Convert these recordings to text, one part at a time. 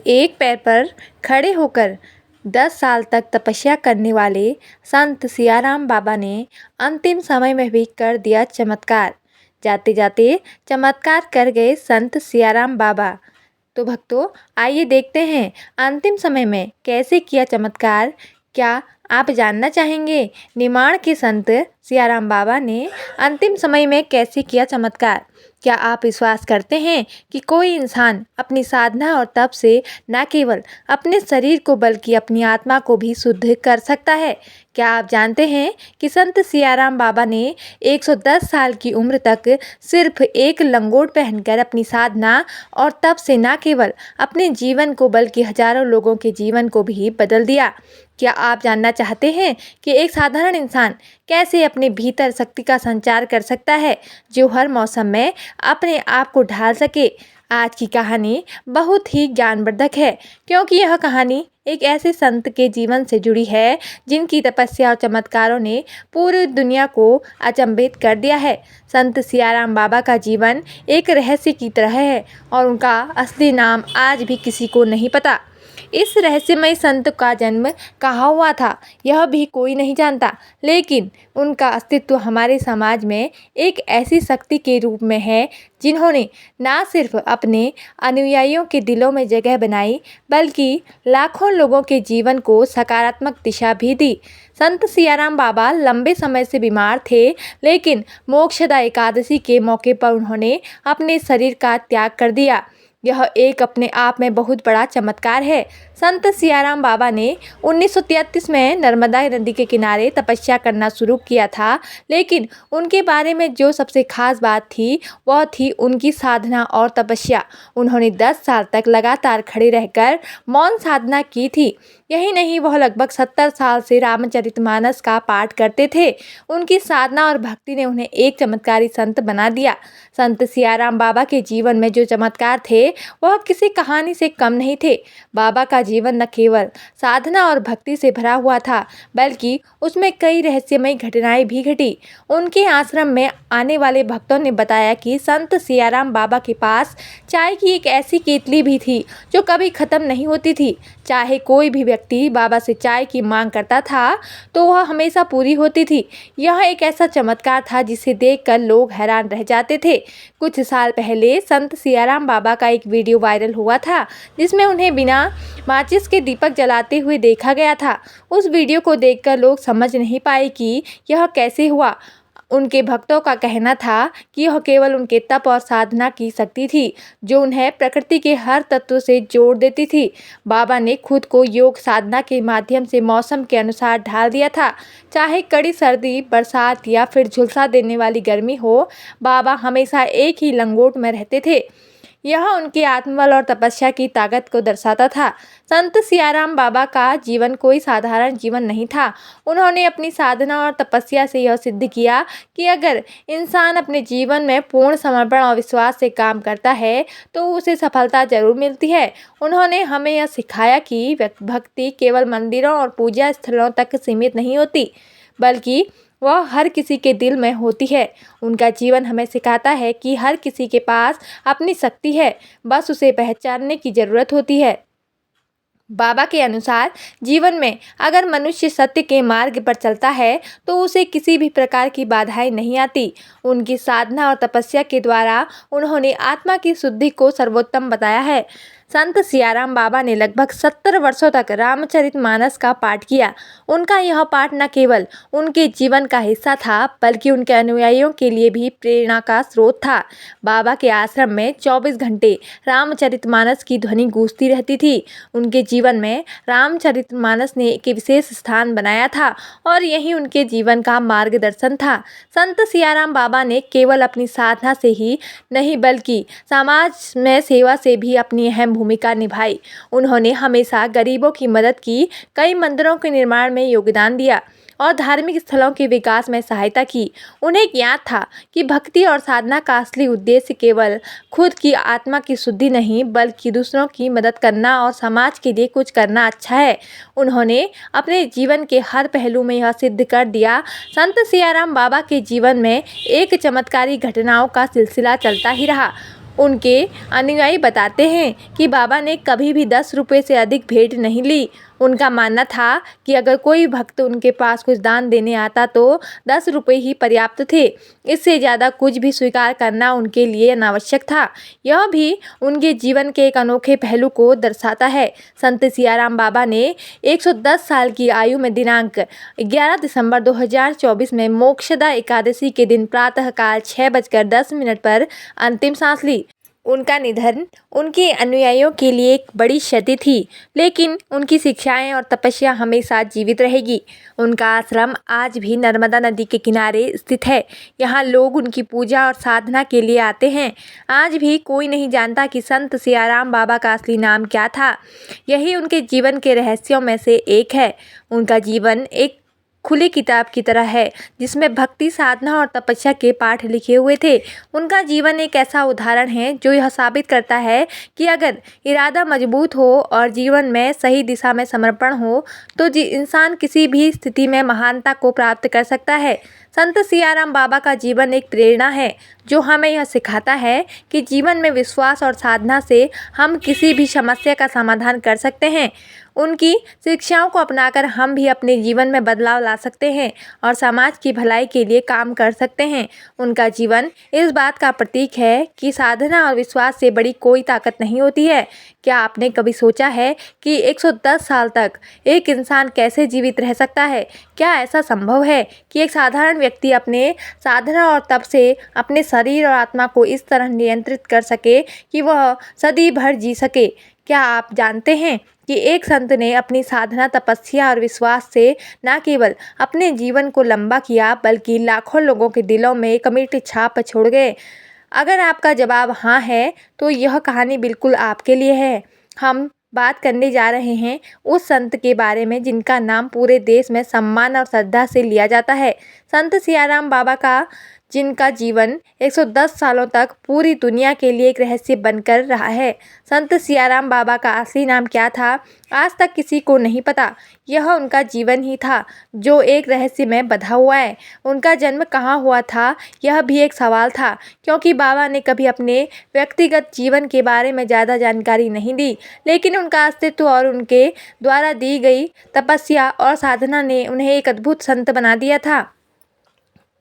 एक पैर पर खड़े होकर 10 साल तक तपस्या करने वाले संत सियाराम बाबा ने अंतिम समय में भी कर दिया चमत्कार। जाते जाते चमत्कार कर गए संत सियाराम बाबा। तो भक्तों, आइए देखते हैं अंतिम समय में कैसे किया चमत्कार। क्या आप जानना चाहेंगे निमाड़ के संत सियाराम बाबा ने अंतिम समय में कैसे किया चमत्कार? क्या आप विश्वास करते हैं कि कोई इंसान अपनी साधना और तप से न केवल अपने शरीर को बल्कि अपनी आत्मा को भी शुद्ध कर सकता है? क्या आप जानते हैं कि संत सियाराम बाबा ने 110 साल की उम्र तक सिर्फ एक लंगोट पहनकर अपनी साधना और तप से न केवल अपने जीवन को बल्कि हजारों लोगों के जीवन को भी बदल दिया? क्या आप जानना चाहते हैं कि एक साधारण इंसान कैसे अपने भीतर शक्ति का संचार कर सकता है जो हर मौसम में अपने आप को ढाल सके? आज की कहानी बहुत ही ज्ञानवर्धक है, क्योंकि यह कहानी एक ऐसे संत के जीवन से जुड़ी है जिनकी तपस्या और चमत्कारों ने पूरी दुनिया को अचंभित कर दिया है। संत सियाराम बाबा का जीवन एक रहस्य की तरह है और उनका असली नाम आज भी किसी को नहीं पता। इस रहस्यमय संत का जन्म कहाँ हुआ था यह भी कोई नहीं जानता, लेकिन उनका अस्तित्व हमारे समाज में एक ऐसी शक्ति के रूप में है जिन्होंने न सिर्फ अपने अनुयायियों के दिलों में जगह बनाई बल्कि लाखों लोगों के जीवन को सकारात्मक दिशा भी दी। संत सियाराम बाबा लंबे समय से बीमार थे, लेकिन मोक्षदा एकादशी के मौके पर उन्होंने अपने शरीर का त्याग कर दिया। यह एक अपने आप में बहुत बड़ा चमत्कार है। संत सियाराम बाबा ने 1933 में नर्मदा नदी के किनारे तपस्या करना शुरू किया था, लेकिन उनके बारे में जो सबसे खास बात थी वह थी उनकी साधना और तपस्या। उन्होंने 10 साल तक लगातार खड़े रहकर मौन साधना की थी। यही नहीं, वह लगभग 70 साल से रामचरितमानस का पाठ करते थे। उनकी साधना और भक्ति ने उन्हें एक चमत्कारी संत बना दिया। संत सियाराम बाबा के जीवन में जो चमत्कार थे वह किसी कहानी से कम नहीं थे। बाबा का जीवन न केवल साधना और भक्ति से भरा हुआ था, बल्कि उसमें कई रहस्यमय घटनाएं भी घटी। उनके आश्रम में आने वाले भक्तों ने बताया कि संत सियाराम बाबा के पास चाय की एक ऐसी केतली भी थी जो कभी खत्म नहीं होती थी। चाहे कोई भी व्यक्ति बाबा से चाय की मांग करता था तो वह हमेशा पूरी होती थी। यह एक ऐसा चमत्कार था जिसे देखकर लोग हैरान रह जाते थे। कुछ साल पहले संत सियाराम बाबा का एक वीडियो वायरल हुआ था जिसमें उन्हें बिना माचिस के दीपक जलाते हुए देखा गया था। उस वीडियो को देखकर लोग समझ नहीं पाए कि यह कैसे हुआ। उनके भक्तों का कहना था कि यह केवल उनके तप और साधना की शक्ति थी जो उन्हें प्रकृति के हर तत्व से जोड़ देती थी। बाबा ने खुद को योग साधना के माध्यम से मौसम के अनुसार ढाल दिया था। चाहे कड़ी सर्दी, बरसात या फिर झुलसा देने वाली गर्मी हो, बाबा हमेशा एक ही लंगोट में रहते थे। यह उनके आत्मबल और तपस्या की ताकत को दर्शाता था। संत सियाराम बाबा का जीवन कोई साधारण जीवन नहीं था। उन्होंने अपनी साधना और तपस्या से यह सिद्ध किया कि अगर इंसान अपने जीवन में पूर्ण समर्पण और विश्वास से काम करता है तो उसे सफलता जरूर मिलती है। उन्होंने हमें यह सिखाया कि भक्ति केवल मंदिरों और पूजा स्थलों तक सीमित नहीं होती, बल्कि वह हर किसी के दिल में होती है। उनका जीवन हमें सिखाता है कि हर किसी के पास अपनी शक्ति है, बस उसे पहचानने की ज़रूरत होती है। बाबा के अनुसार जीवन में अगर मनुष्य सत्य के मार्ग पर चलता है तो उसे किसी भी प्रकार की बाधाएं नहीं आती। उनकी साधना और तपस्या के द्वारा उन्होंने आत्मा की शुद्धि को सर्वोत्तम बताया है। संत सियाराम बाबा ने लगभग 70 वर्षों तक रामचरितमानस का पाठ किया। उनका यह पाठ न केवल उनके जीवन का हिस्सा था बल्कि उनके अनुयायियों के लिए भी प्रेरणा का स्रोत था। बाबा के आश्रम में 24 घंटे रामचरितमानस की ध्वनि गूंजती रहती थी। उनके जीवन में रामचरितमानस ने एक विशेष स्थान बनाया था और यही उनके जीवन का मार्गदर्शन था। संत सियाराम बाबा ने केवल अपनी साधना से ही नहीं बल्कि समाज में सेवा से भी अपनी अहम भूमिका निभाई। उन्होंने हमेशा गरीबों की मदद की, कई मंदिरों के निर्माण में योगदान दिया और धार्मिक स्थलों के विकास में सहायता की। उन्हें ज्ञात था कि भक्ति और साधना का असली उद्देश्य केवल खुद की आत्मा की शुद्धि नहीं बल्कि दूसरों की मदद करना और समाज के लिए कुछ करना अच्छा है। उन्होंने अपने जीवन के हर पहलू में यह सिद्ध कर दिया। संत सियाराम बाबा के जीवन में एक चमत्कारी घटनाओं का सिलसिला चलता ही रहा। उनके अनुयायी बताते हैं कि बाबा ने कभी भी 10 रुपये से अधिक भेंट नहीं ली। उनका मानना था कि अगर कोई भक्त उनके पास कुछ दान देने आता तो 10 रुपये ही पर्याप्त थे। इससे ज़्यादा कुछ भी स्वीकार करना उनके लिए अनावश्यक था। यह भी उनके जीवन के एक अनोखे पहलू को दर्शाता है। संत सियाराम बाबा ने 110 साल की आयु में दिनांक 11 दिसंबर 2024 में मोक्षदा एकादशी के दिन प्रातःकाल 6:10 पर अंतिम सांस ली। उनका निधन उनके अनुयायियों के लिए एक बड़ी क्षति थी, लेकिन उनकी शिक्षाएं और तपस्या हमेशा जीवित रहेगी। उनका आश्रम आज भी नर्मदा नदी के किनारे स्थित है। यहाँ लोग उनकी पूजा और साधना के लिए आते हैं। आज भी कोई नहीं जानता कि संत सियाराम बाबा का असली नाम क्या था। यही उनके जीवन के रहस्यों में से एक है। उनका जीवन एक खुली किताब की तरह है, जिसमें भक्ति, साधना और तपस्या के पाठ लिखे हुए थे। उनका जीवन एक ऐसा उदाहरण है जो यह साबित करता है कि अगर इरादा मजबूत हो और जीवन में सही दिशा में समर्पण हो तो इंसान किसी भी स्थिति में महानता को प्राप्त कर सकता है। संत सियाराम बाबा का जीवन एक प्रेरणा है जो हमें यह सिखाता है कि जीवन में विश्वास और साधना से हम किसी भी समस्या का समाधान कर सकते हैं। उनकी शिक्षाओं को अपनाकर हम भी अपने जीवन में बदलाव ला सकते हैं और समाज की भलाई के लिए काम कर सकते हैं। उनका जीवन इस बात का प्रतीक है कि साधना और विश्वास से बड़ी कोई ताकत नहीं होती है। क्या आपने कभी सोचा है कि 110 साल तक एक इंसान कैसे जीवित रह सकता है? क्या ऐसा संभव है कि एक साधारण व्यक्ति अपने साधना और तप से अपने शरीर और आत्मा को इस तरह नियंत्रित कर सके कि वह सदी भर जी सके? क्या आप जानते हैं कि एक संत ने अपनी साधना, तपस्या और विश्वास से न केवल अपने जीवन को लंबा किया बल्कि लाखों लोगों के दिलों में एक अमिट छाप छोड़ गए? अगर आपका जवाब हाँ है तो यह कहानी बिल्कुल आपके लिए है। हम बात करने जा रहे हैं उस संत के बारे में जिनका नाम पूरे देश में सम्मान और श्रद्धा से लिया जाता है। संत सियाराम बाबा का जिनका जीवन 110 सालों तक पूरी दुनिया के लिए एक रहस्य बनकर रहा है। संत सियाराम बाबा का असली नाम क्या था, आज तक किसी को नहीं पता। यह उनका जीवन ही था जो एक रहस्य में बंधा हुआ है। उनका जन्म कहाँ हुआ था, यह भी एक सवाल था, क्योंकि बाबा ने कभी अपने व्यक्तिगत जीवन के बारे में ज़्यादा जानकारी नहीं दी। लेकिन उनका अस्तित्व और उनके द्वारा दी गई तपस्या और साधना ने उन्हें एक अद्भुत संत बना दिया था।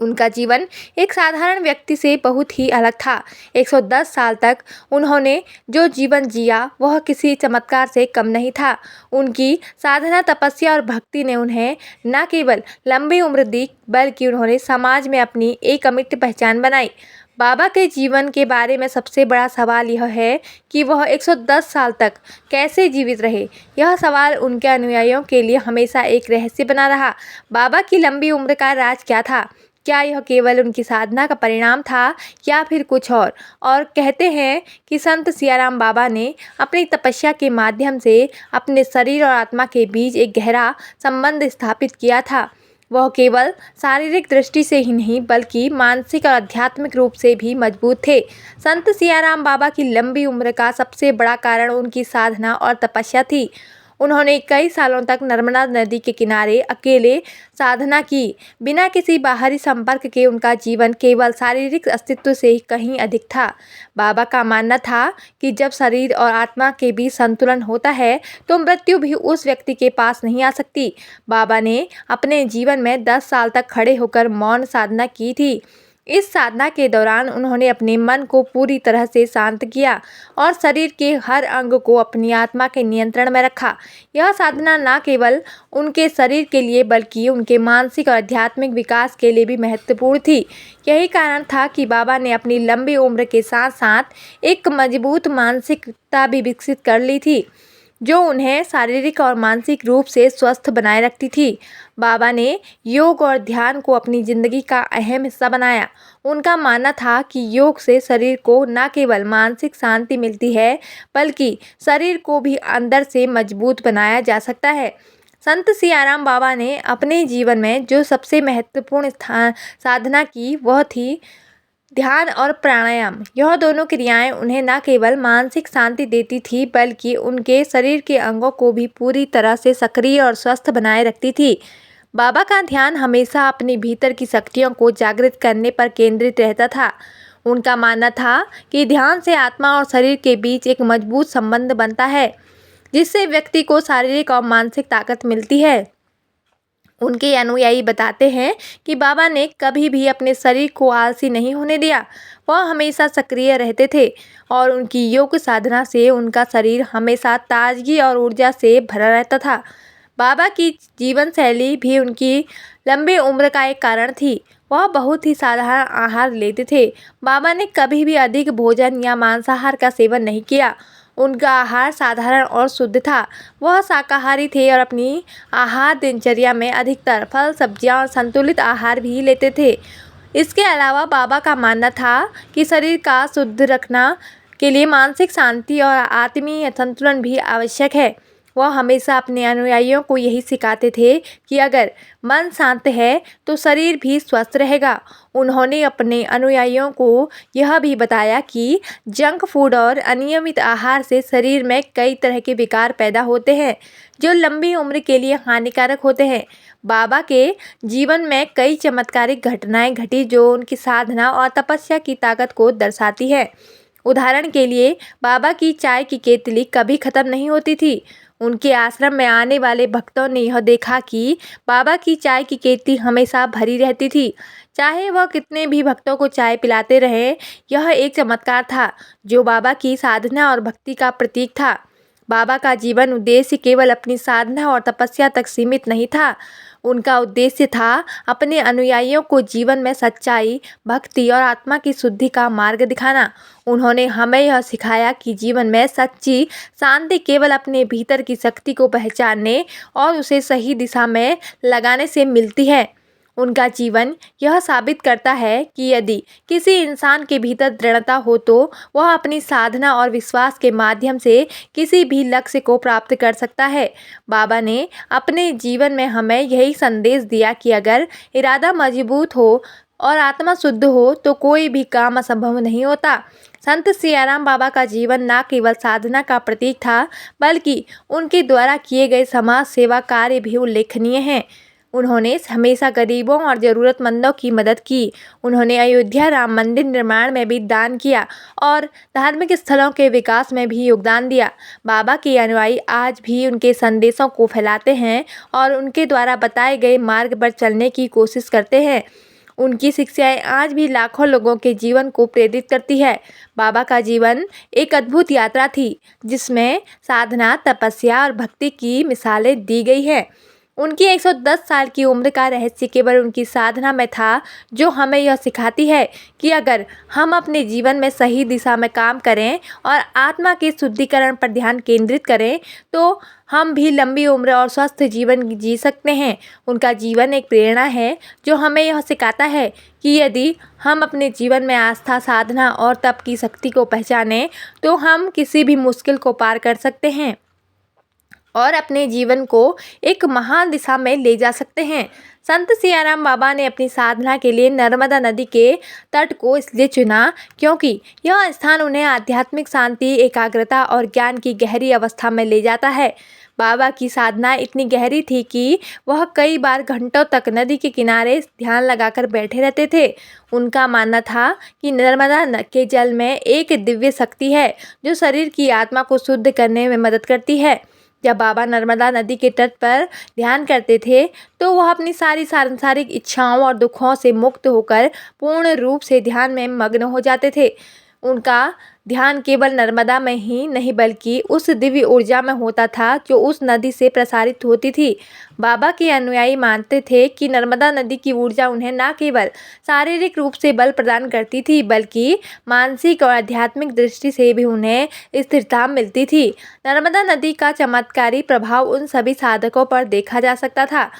उनका जीवन एक साधारण व्यक्ति से बहुत ही अलग था। 110 साल तक उन्होंने जो जीवन जिया वह किसी चमत्कार से कम नहीं था। उनकी साधना, तपस्या और भक्ति ने उन्हें न केवल लंबी उम्र दी बल्कि उन्होंने समाज में अपनी एक अमिट पहचान बनाई। बाबा के जीवन के बारे में सबसे बड़ा सवाल यह है कि वह 110 साल तक कैसे जीवित रहे। यह सवाल उनके अनुयायियों के लिए हमेशा एक रहस्य बना रहा। बाबा की लंबी उम्र का राज क्या था? क्या यह केवल उनकी साधना का परिणाम था या फिर कुछ और कहते हैं कि संत सियाराम बाबा ने अपनी तपस्या के माध्यम से अपने शरीर और आत्मा के बीच एक गहरा संबंध स्थापित किया था। वह केवल शारीरिक दृष्टि से ही नहीं बल्कि मानसिक और आध्यात्मिक रूप से भी मजबूत थे। संत सियाराम बाबा की लंबी उम्र का सबसे बड़ा कारण उनकी साधना और तपस्या थी। उन्होंने कई सालों तक नर्मदा नदी के किनारे अकेले साधना की, बिना किसी बाहरी संपर्क के। उनका जीवन केवल शारीरिक अस्तित्व से ही कहीं अधिक था। बाबा का मानना था कि जब शरीर और आत्मा के बीच संतुलन होता है तो मृत्यु भी उस व्यक्ति के पास नहीं आ सकती। बाबा ने अपने जीवन में 10 साल तक खड़े होकर मौन साधना की थी। इस साधना के दौरान उन्होंने अपने मन को पूरी तरह से शांत किया और शरीर के हर अंग को अपनी आत्मा के नियंत्रण में रखा। यह साधना न केवल उनके शरीर के लिए बल्कि उनके मानसिक और आध्यात्मिक विकास के लिए भी महत्वपूर्ण थी। यही कारण था कि बाबा ने अपनी लंबी उम्र के साथ साथ एक मजबूत मानसिकता भी विकसित कर ली थी जो उन्हें शारीरिक और मानसिक रूप से स्वस्थ बनाए रखती थी। बाबा ने योग और ध्यान को अपनी ज़िंदगी का अहम हिस्सा बनाया। उनका मानना था कि योग से शरीर को न केवल मानसिक शांति मिलती है बल्कि शरीर को भी अंदर से मजबूत बनाया जा सकता है। संत सियाराम बाबा ने अपने जीवन में जो सबसे महत्वपूर्ण साधना की वह थी ध्यान और प्राणायाम। यह दोनों क्रियाएं उन्हें न केवल मानसिक शांति देती थी बल्कि उनके शरीर के अंगों को भी पूरी तरह से सक्रिय और स्वस्थ बनाए रखती थी। बाबा का ध्यान हमेशा अपने भीतर की शक्तियों को जागृत करने पर केंद्रित रहता था। उनका मानना था कि ध्यान से आत्मा और शरीर के बीच एक मजबूत संबंध बनता है, जिससे व्यक्ति को शारीरिक और मानसिक ताकत मिलती है। उनके अनुयायी बताते हैं कि बाबा ने कभी भी अपने शरीर को आलसी नहीं होने दिया। वह हमेशा सक्रिय रहते थे और उनकी योग साधना से उनका शरीर हमेशा ताजगी और ऊर्जा से भरा रहता था। बाबा की जीवन शैली भी उनकी लंबी उम्र का एक कारण थी। वह बहुत ही साधारण आहार लेते थे। बाबा ने कभी भी अधिक भोजन या मांसाहार का सेवन नहीं किया। उनका आहार साधारण और शुद्ध था। वह शाकाहारी थे और अपनी आहार दिनचर्या में अधिकतर फल, सब्जियां और संतुलित आहार भी लेते थे। इसके अलावा बाबा का मानना था कि शरीर का शुद्ध रखना के लिए मानसिक शांति और आत्मीय संतुलन भी आवश्यक है। वह हमेशा अपने अनुयायियों को यही सिखाते थे कि अगर मन शांत है तो शरीर भी स्वस्थ रहेगा। उन्होंने अपने अनुयायियों को यह भी बताया कि जंक फूड और अनियमित आहार से शरीर में कई तरह के विकार पैदा होते हैं, जो लंबी उम्र के लिए हानिकारक होते हैं। बाबा के जीवन में कई चमत्कारिक घटनाएं घटी जो उनकी साधना और तपस्या की ताकत को दर्शाती है। उदाहरण के लिए, बाबा की चाय की केतली कभी खत्म नहीं होती थी। उनके आश्रम में आने वाले भक्तों ने यह देखा कि बाबा की चाय की केतली हमेशा भरी रहती थी, चाहे वह कितने भी भक्तों को चाय पिलाते रहे। यह एक चमत्कार था जो बाबा की साधना और भक्ति का प्रतीक था। बाबा का जीवन उद्देश्य केवल अपनी साधना और तपस्या तक सीमित नहीं था। उनका उद्देश्य था अपने अनुयायियों को जीवन में सच्चाई, भक्ति और आत्मा की शुद्धि का मार्ग दिखाना। उन्होंने हमें यह सिखाया कि जीवन में सच्ची शांति केवल अपने भीतर की शक्ति को पहचानने और उसे सही दिशा में लगाने से मिलती है। उनका जीवन यह साबित करता है कि यदि किसी इंसान के भीतर दृढ़ता हो तो वह अपनी साधना और विश्वास के माध्यम से किसी भी लक्ष्य को प्राप्त कर सकता है। बाबा ने अपने जीवन में हमें यही संदेश दिया कि अगर इरादा मजबूत हो और आत्मा शुद्ध हो तो कोई भी काम असंभव नहीं होता। संत सियाराम बाबा का जीवन न केवल साधना का प्रतीक था, बल्कि उनके द्वारा किए गए समाज सेवा कार्य भी उल्लेखनीय हैं। उन्होंने हमेशा गरीबों और ज़रूरतमंदों की मदद की। उन्होंने अयोध्या राम मंदिर निर्माण में भी दान किया और धार्मिक स्थलों के विकास में भी योगदान दिया। बाबा के अनुयायी आज भी उनके संदेशों को फैलाते हैं और उनके द्वारा बताए गए मार्ग पर चलने की कोशिश करते हैं। उनकी शिक्षाएं आज भी लाखों लोगों के जीवन को प्रेरित करती है। बाबा का जीवन एक अद्भुत यात्रा थी, जिसमें साधना, तपस्या और भक्ति की मिसालें दी गई हैं। उनकी 110 साल की उम्र का रहस्य केवल उनकी साधना में था, जो हमें यह सिखाती है कि अगर हम अपने जीवन में सही दिशा में काम करें और आत्मा के शुद्धिकरण पर ध्यान केंद्रित करें तो हम भी लंबी उम्र और स्वस्थ जीवन जी सकते हैं। उनका जीवन एक प्रेरणा है जो हमें यह सिखाता है कि यदि हम अपने जीवन में आस्था, साधना और तप की शक्ति को पहचानें तो हम किसी भी मुश्किल को पार कर सकते हैं और अपने जीवन को एक महान दिशा में ले जा सकते हैं। संत सियाराम बाबा ने अपनी साधना के लिए नर्मदा नदी के तट को इसलिए चुना क्योंकि यह स्थान उन्हें आध्यात्मिक शांति, एकाग्रता और ज्ञान की गहरी अवस्था में ले जाता है। बाबा की साधना इतनी गहरी थी कि वह कई बार घंटों तक नदी के किनारे ध्यान लगाकर बैठे रहते थे। उनका मानना था कि नर्मदा के जल में एक दिव्य शक्ति है जो शरीर की आत्मा को शुद्ध करने में मदद करती है। जब बाबा नर्मदा नदी के तट पर ध्यान करते थे तो वह अपनी सारी सांसारिक इच्छाओं और दुखों से मुक्त होकर पूर्ण रूप से ध्यान में मग्न हो जाते थे। उनका ध्यान केवल नर्मदा में ही नहीं बल्कि उस दिव्य ऊर्जा में होता था जो उस नदी से प्रसारित होती थी। बाबा के अनुयायी मानते थे कि नर्मदा नदी की ऊर्जा उन्हें न केवल शारीरिक रूप से बल प्रदान करती थी बल्कि मानसिक और आध्यात्मिक दृष्टि से भी उन्हें स्थिरता मिलती थी। नर्मदा नदी का चमत्कारी प्रभाव उन सभी साधकों पर देखा जा सकता था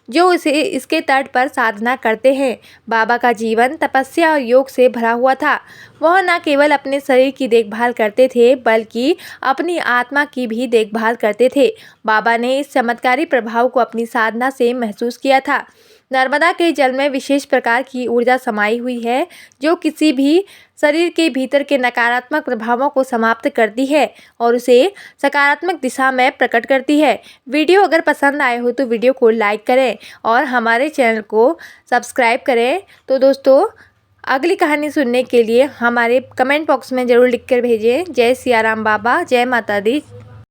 जो इसके तट पर साधना करते हैं। बाबा का जीवन तपस्या और योग से भरा हुआ था। वह न केवल अपने शरीर की देखभाल करते थे बल्कि अपनी आत्मा की भी देखभाल करते थे। बाबा ने इस चमत्कारी प्रभाव को अपनी साधना से महसूस किया था। नर्मदा के जल में विशेष प्रकार की ऊर्जा समाई हुई है जो किसी भी शरीर के भीतर के नकारात्मक प्रभावों को समाप्त करती है और उसे सकारात्मक दिशा में प्रकट करती है। वीडियो अगर पसंद आए हो तो वीडियो को लाइक करें और हमारे चैनल को सब्सक्राइब करें। तो दोस्तों, अगली कहानी सुनने के लिए हमारे कमेंट बॉक्स में ज़रूर लिख कर भेजें। जय सिया राम बाबा, जय माता दी।